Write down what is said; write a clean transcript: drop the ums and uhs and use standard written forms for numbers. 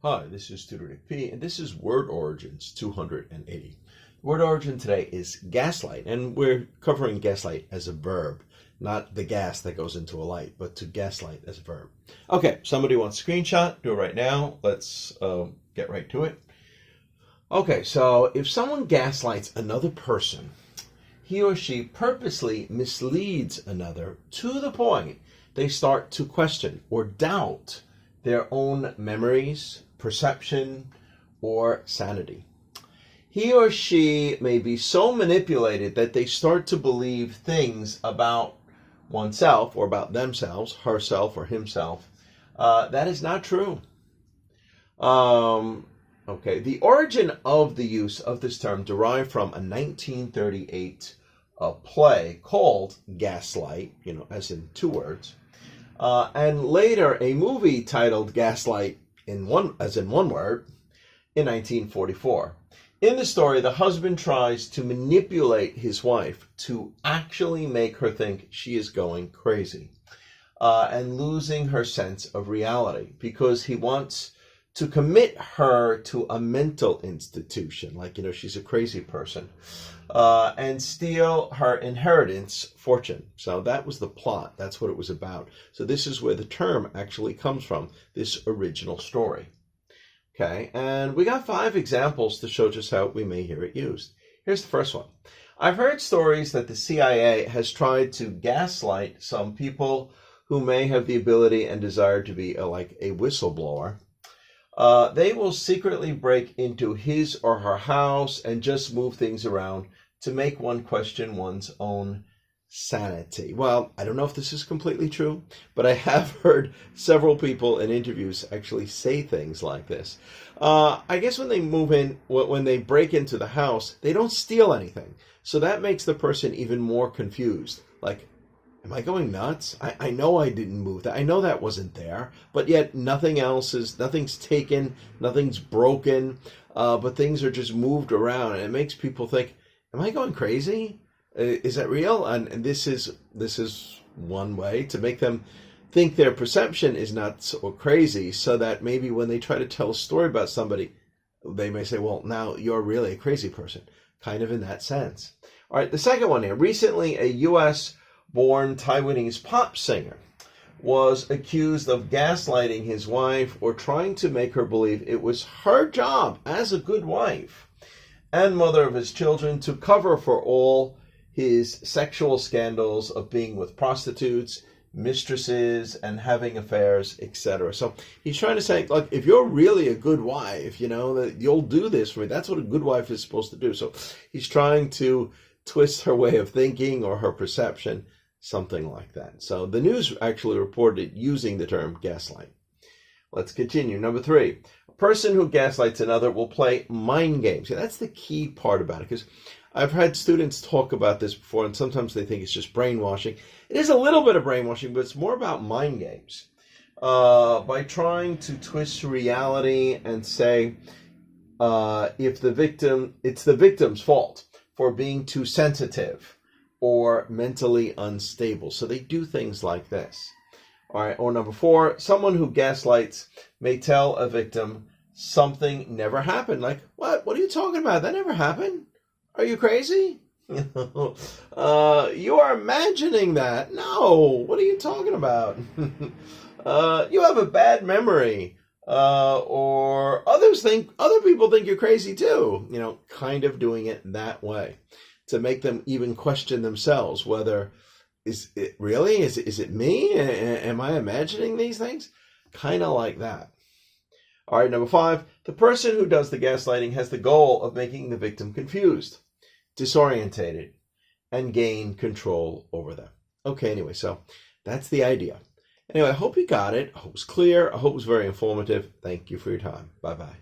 Hi, this is Tutor P, and this is Word Origins 280. The word origin today is gaslight, and we're covering gaslight as a verb, not the gas that goes into a light, but to gaslight as a verb. Okay, somebody wants a screenshot, do it right now. Let's get right to it. Okay, so if someone gaslights another person, he or she purposely misleads another to the point they start to question or doubt their own memories, perception, or sanity. He or she may be so manipulated that they start to believe things about oneself or about themselves, herself or himself, that is not true. The origin of the use of this term derived from a 1938 play called Gaslight, as in two words, and later a movie titled Gaslight as in one word in 1944. In the story, the husband tries to manipulate his wife to actually make her think she is going crazy and losing her sense of reality because he wants to commit her to a mental institution, like, she's a crazy person, and steal her inheritance fortune. So that was the plot. That's what it was about. So this is where the term actually comes from, this original story. Okay, and we got 5 examples to show just how we may hear it used. Here's the first one. I've heard stories that the CIA has tried to gaslight some people who may have the ability and desire to be like a whistleblower. They will secretly break into his or her house and just move things around to make one question one's own sanity. Well, I don't know if this is completely true, but I have heard several people in interviews actually say things like this. I guess when they move in, when they break into the house, they don't steal anything. So that makes the person even more confused. Like, am I going nuts? I know I didn't move that. I know that wasn't there, but yet nothing's taken, nothing's broken, but things are just moved around, and it makes people think, am I going crazy? Is that real? And this is one way to make them think their perception is nuts or crazy, so that maybe when they try to tell a story about somebody, they may say, well, now you're really a crazy person, kind of in that sense. All right, the second one here. Recently, a U.S.-born Taiwanese pop singer was accused of gaslighting his wife or trying to make her believe it was her job as a good wife and mother of his children to cover for all his sexual scandals of being with prostitutes, mistresses, and having affairs, etc. So he's trying to say, look, if you're really a good wife, that you'll do this for me. That's what a good wife is supposed to do. So he's trying to twist her way of thinking or her perception, something like that. So the news actually reported using the term gaslight. Let's continue. Number 3, a person who gaslights another will play mind games. Yeah, that's the key part about it, because I've had students talk about this before, and sometimes they think it's just brainwashing. It is a little bit of brainwashing, but it's more about mind games. By trying to twist reality and say, it's the victim's fault for being too sensitive or mentally unstable. So they do things like this. All right, or number 4, someone who gaslights may tell a victim something never happened. Like, what? What are you talking about? That never happened. Are you crazy? You are imagining that. No, what are you talking about? You have a bad memory. Or other people think you're crazy too. Kind of doing it that way to make them even question themselves whether, is it really? Is it me? Am I imagining these things? Kind of like that. All right, number 5, the person who does the gaslighting has the goal of making the victim confused, disorientated, and gain control over them. Okay, anyway, so that's the idea. Anyway, I hope you got it. I hope it was clear. I hope it was very informative. Thank you for your time. Bye-bye.